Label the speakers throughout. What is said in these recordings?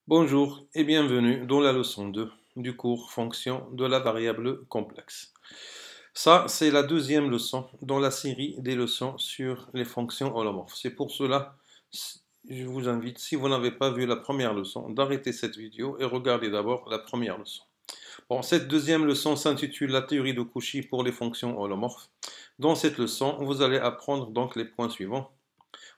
Speaker 1: Bonjour et bienvenue dans la leçon 2 du cours Fonction de la variable complexe. Ça, c'est la deuxième leçon dans la série des leçons sur les fonctions holomorphes. C'est pour cela, je vous invite, si vous n'avez pas vu la première leçon, d'arrêter cette vidéo et regarder d'abord la première leçon. Bon, cette deuxième leçon s'intitule La théorie de Cauchy pour les fonctions holomorphes. Dans cette leçon, vous allez apprendre donc les points suivants.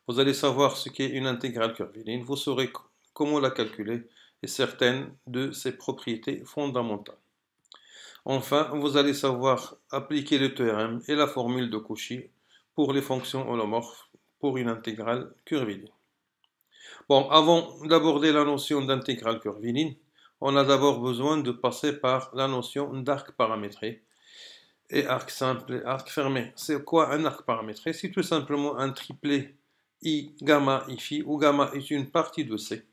Speaker 1: Vous allez savoir ce qu'est une intégrale curviligne, vous saurez comment la calculer et certaines de ses propriétés fondamentales. Enfin, vous allez savoir appliquer le théorème et la formule de Cauchy pour les fonctions holomorphes pour une intégrale curviligne. Bon, avant d'aborder la notion d'intégrale curviligne, on a d'abord besoin de passer par la notion d'arc paramétré et arc simple et arc fermé. C'est quoi un arc paramétré? C'est tout simplement un triplet I, gamma, I phi, où gamma est une partie de C.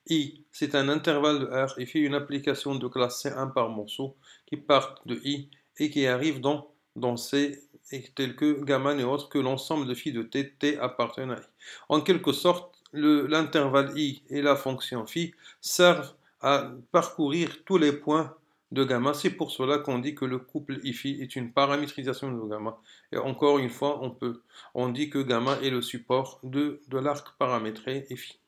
Speaker 1: I, c'est un intervalle de R et fait une application de classe C1 par morceau qui part de I et qui arrive dans C, et tel que gamma n'est autre que l'ensemble de phi de T appartenant à I. En quelque sorte, l'intervalle I et la fonction phi servent à parcourir tous les points de gamma. C'est pour cela qu'on dit que le couple I-phi est une paramétrisation de gamma. Et encore une fois, on dit que gamma est le support de l'arc paramétré phi.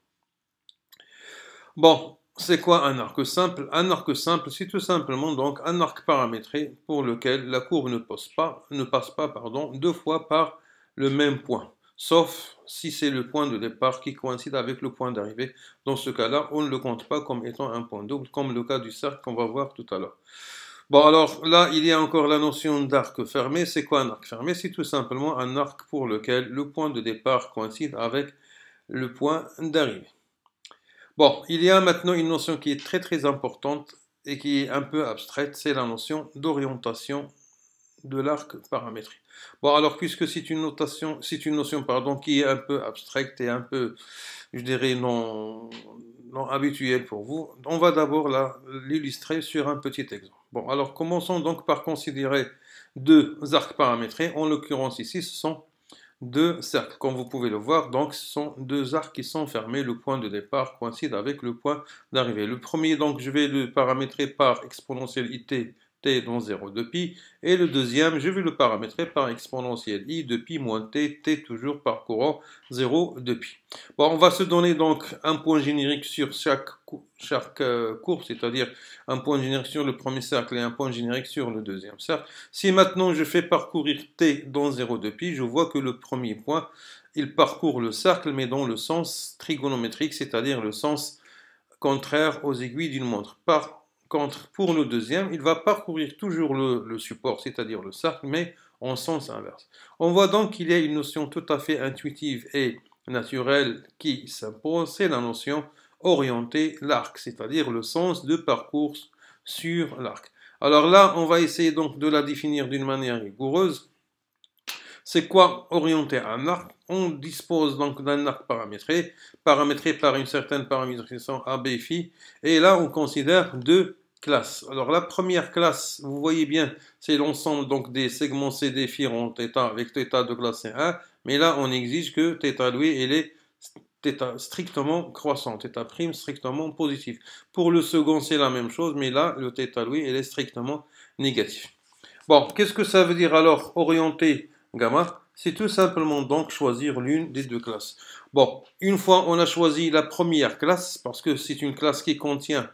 Speaker 1: Bon, c'est quoi un arc simple? Un arc simple, c'est tout simplement donc un arc paramétré pour lequel la courbe ne passe pas deux fois par le même point, sauf si c'est le point de départ qui coïncide avec le point d'arrivée. Dans ce cas-là, on ne le compte pas comme étant un point double, comme le cas du cercle qu'on va voir tout à l'heure. Bon, alors là, il y a encore la notion d'arc fermé. C'est quoi un arc fermé? C'est tout simplement un arc pour lequel le point de départ coïncide avec le point d'arrivée. Bon, il y a maintenant une notion qui est très importante et qui est un peu abstraite, c'est la notion d'orientation de l'arc paramétrique. Bon, alors puisque c'est une notion qui est un peu abstraite et un peu, je dirais, non habituelle pour vous, on va d'abord l'illustrer sur un petit exemple. Bon, alors commençons donc par considérer deux arcs paramétrés. En l'occurrence ici, ce sont deux cercles. Comme vous pouvez le voir, donc ce sont deux arcs qui sont fermés. Le point de départ coïncide avec le point d'arrivée. Le premier, donc, je vais le paramétrer par exponentielle it t dans 0 de pi. Et le deuxième, je vais le paramétrer par exponentielle i de pi moins t, t toujours parcourant 0 de pi. Bon, on va se donner donc un point générique sur chaque courbe, c'est-à-dire un point générique sur le premier cercle et un point générique sur le deuxième cercle. Si maintenant je fais parcourir t dans 0 de pi, je vois que le premier point, il parcourt le cercle, mais dans le sens trigonométrique, c'est-à-dire le sens contraire aux aiguilles d'une montre. Par contre, pour le deuxième, il va parcourir toujours le support, c'est-à-dire le cercle, mais en sens inverse. On voit donc qu'il y a une notion tout à fait intuitive et naturelle qui s'impose, c'est la notion orienter l'arc, c'est-à-dire le sens de parcours sur l'arc. Alors là, on va essayer donc de la définir d'une manière rigoureuse. C'est quoi orienter un arc? On dispose donc d'un arc paramétré par une certaine paramétrisation AB phi, et là on considère deux classes. Alors la première classe, vous voyez bien, c'est l'ensemble donc des segments CD phi rond θ avec θ de classe C1, mais là on exige que θ loué elle est θ strictement croissant, θ' strictement positif. Pour le second c'est la même chose, mais là le θ loué elle est strictement négatif. Bon, qu'est-ce que ça veut dire alors orienter gamma? C'est tout simplement donc choisir l'une des deux classes. Bon, une fois on a choisi la première classe, parce que c'est une classe qui contient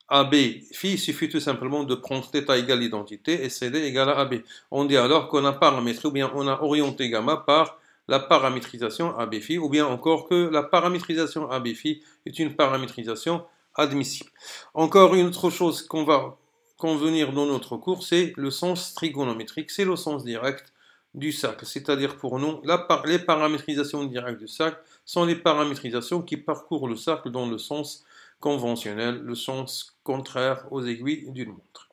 Speaker 1: AB phi, il suffit tout simplement de prendre θ égale l'identité et CD égale à AB. On dit alors qu'on a paramétré ou bien on a orienté gamma par la paramétrisation AB phi, ou bien encore que la paramétrisation AB phi est une paramétrisation admissible. Encore une autre chose qu'on va convenir dans notre cours, c'est le sens trigonométrique, c'est le sens direct du cercle. C'est-à-dire pour nous, les paramétrisations directes du cercle sont les paramétrisations qui parcourent le cercle dans le sens conventionnel, le sens contraire aux aiguilles d'une montre.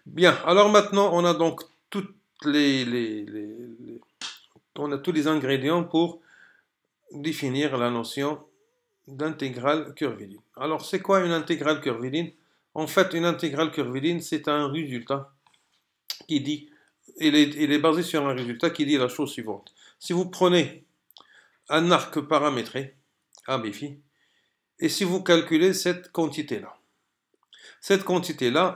Speaker 1: Bien, alors maintenant on a donc on a tous les ingrédients pour définir la notion d'intégrale curviligne. Alors c'est quoi une intégrale curviligne? En fait, une intégrale curviligne, c'est un résultat qui dit, il est basé sur un résultat qui dit la chose suivante. Si vous prenez un arc paramétré, AB phi, Et si vous calculez cette quantité-là,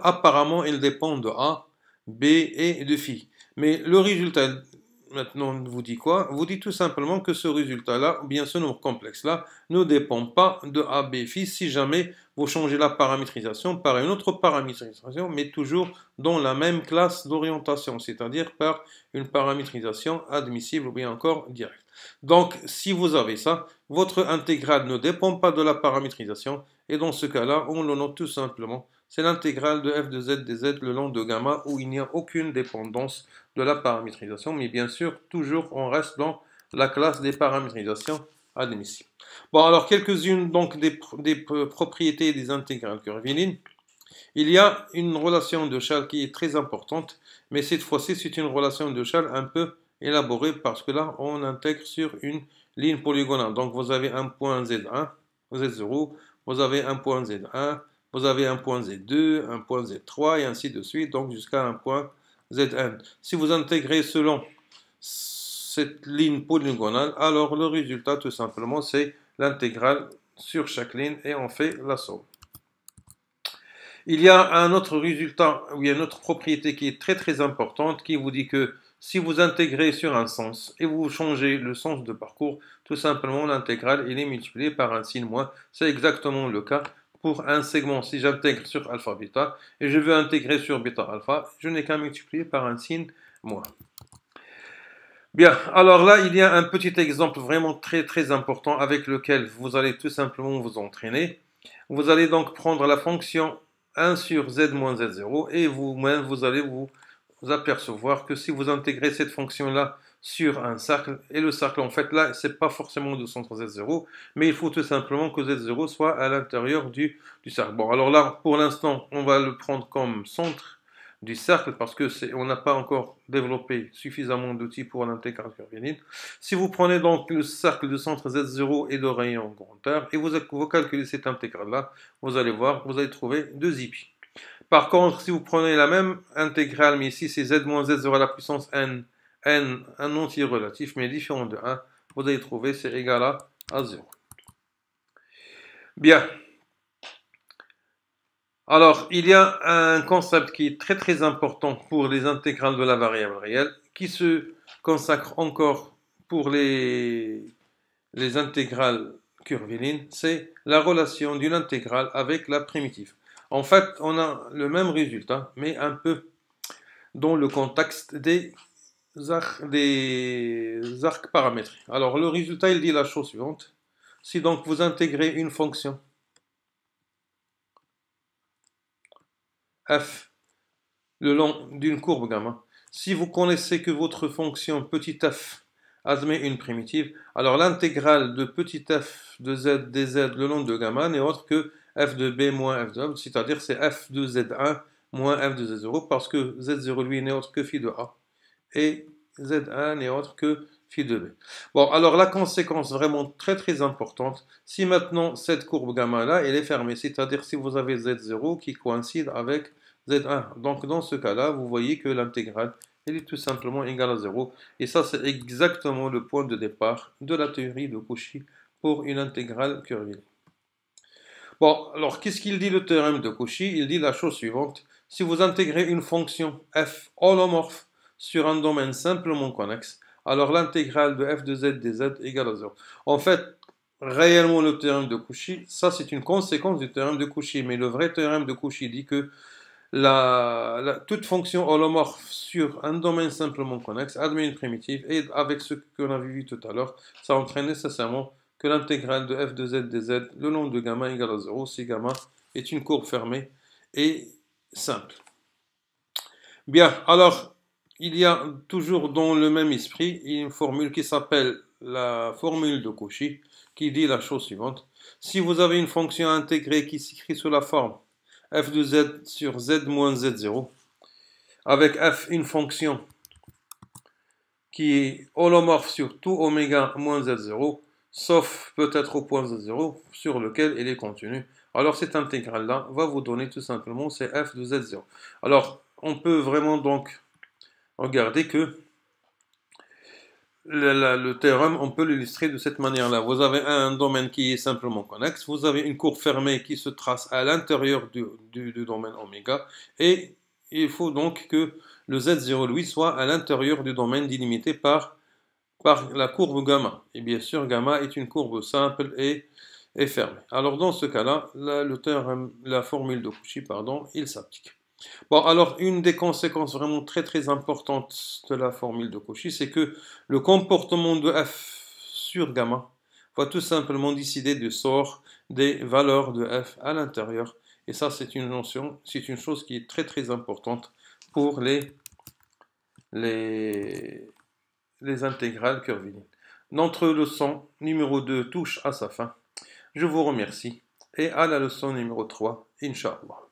Speaker 1: apparemment, elle dépend de A, B et de phi. Mais le résultat, maintenant, vous dit quoi? Vous dit tout simplement que ce résultat-là, ou bien ce nombre complexe-là, ne dépend pas de A, B, phi si jamais vous changez la paramétrisation par une autre paramétrisation, mais toujours dans la même classe d'orientation, c'est-à-dire par une paramétrisation admissible ou bien encore directe. Donc, si vous avez ça, votre intégrale ne dépend pas de la paramétrisation, et dans ce cas-là, on le note tout simplement. C'est l'intégrale de f de z dz le long de gamma où il n'y a aucune dépendance de la paramétrisation, mais bien sûr, toujours on reste dans la classe des paramétrisations admissibles. Bon, alors quelques-unes donc des propriétés des intégrales curvilinéaires. Il y a une relation de Chasles qui est très importante, mais cette fois-ci, c'est une relation de Chasles un peu élaborée parce que là, on intègre sur une ligne polygonale. Donc, vous avez un point Z1, Z0, vous avez un point Z1, vous avez un point Z2, un point Z3 et ainsi de suite, donc jusqu'à un point Zn. Si vous intégrez selon cette ligne polygonale, alors le résultat tout simplement c'est l'intégrale sur chaque ligne et on fait la somme. Il y a un autre résultat, ou une autre propriété qui est très importante, qui vous dit que si vous intégrez sur un sens et vous changez le sens de parcours, tout simplement l'intégrale est multipliée par un signe moins. C'est exactement le cas pour un segment. Si j'intègre sur alpha bêta et je veux intégrer sur bêta alpha, je n'ai qu'à multiplier par un signe moins. Bien, alors là, il y a un petit exemple vraiment très important avec lequel vous allez tout simplement vous entraîner. Vous allez donc prendre la fonction 1 sur z moins z0 et vous-même, vous allez vous apercevoir que si vous intégrez cette fonction-là sur un cercle, et le cercle, en fait, là, c'est pas forcément de centre z0, mais il faut tout simplement que z0 soit à l'intérieur du cercle. Bon, alors là, pour l'instant, on va le prendre comme centre du cercle parce que on n'a pas encore développé suffisamment d'outils pour l'intégral curviligne. Si vous prenez donc le cercle de centre Z0 et de rayon grandeur et vous calculez cette intégrale-là, vous allez voir, vous allez trouver 2i. Par contre, si vous prenez la même intégrale, mais ici c'est z moins z0 à la puissance n, un entier relatif, mais différent de 1, vous allez trouver c'est égal à 0. Bien. Alors, il y a un concept qui est très important pour les intégrales de la variable réelle, qui se consacre encore pour les intégrales curvilines, c'est la relation d'une intégrale avec la primitive. En fait, on a le même résultat, mais un peu dans le contexte des arcs paramétriques. Alors, le résultat, il dit la chose suivante. Si donc vous intégrez une fonction f le long d'une courbe gamma, si vous connaissez que votre fonction petit f admet une primitive, alors l'intégrale de petit f de z dz le long de gamma n'est autre que f de b moins f de a, c'est-à-dire c'est f de z1 moins f de z0, parce que z0 lui n'est autre que phi de a, et z1 n'est autre que phi de b. Bon, alors la conséquence vraiment très importante, si maintenant cette courbe gamma là, elle est fermée, c'est-à-dire si vous avez z0 qui coïncide avec z1, donc dans ce cas-là, vous voyez que l'intégrale elle est tout simplement égale à 0. Et ça, c'est exactement le point de départ de la théorie de Cauchy pour une intégrale curviligne. Bon, alors qu'est-ce qu'il dit le théorème de Cauchy? Il dit la chose suivante. Si vous intégrez une fonction f holomorphe sur un domaine simplement connexe, alors l'intégrale de f de z dz égale à 0. En fait, réellement le théorème de Cauchy, ça c'est une conséquence du théorème de Cauchy, mais le vrai théorème de Cauchy dit que toute fonction holomorphe sur un domaine simplement connexe admet une primitive, et avec ce qu'on a vu tout à l'heure, ça entraîne nécessairement que l'intégrale de f de z dz le long de gamma égale à 0 si gamma est une courbe fermée et simple. Bien, alors, il y a toujours dans le même esprit une formule qui s'appelle la formule de Cauchy, qui dit la chose suivante. Si vous avez une fonction intégrée qui s'écrit sous la forme f de z sur z moins z0, avec f une fonction qui est holomorphe sur tout oméga moins z0, sauf peut-être au point z0 sur lequel elle est contenue. Alors cette intégrale-là va vous donner tout simplement c'est f de z0. Alors on peut vraiment donc regarder que le théorème, on peut l'illustrer de cette manière-là. Vous avez un domaine qui est simplement connexe, vous avez une courbe fermée qui se trace à l'intérieur du domaine oméga, et il faut donc que le z0 lui soit à l'intérieur du domaine délimité par la courbe gamma. Et bien sûr, gamma est une courbe simple et fermée. Alors dans ce cas-là, le théorème, la formule de Cauchy, pardon, il s'applique. Bon, alors une des conséquences vraiment très très importantes de la formule de Cauchy, c'est que le comportement de f sur gamma va tout simplement décider du sort des valeurs de f à l'intérieur. Et ça, c'est une notion, c'est une chose qui est très très importante pour les, les intégrales curvilinéaires. Notre leçon numéro 2 touche à sa fin. Je vous remercie et à la leçon numéro 3, Inch'Allah.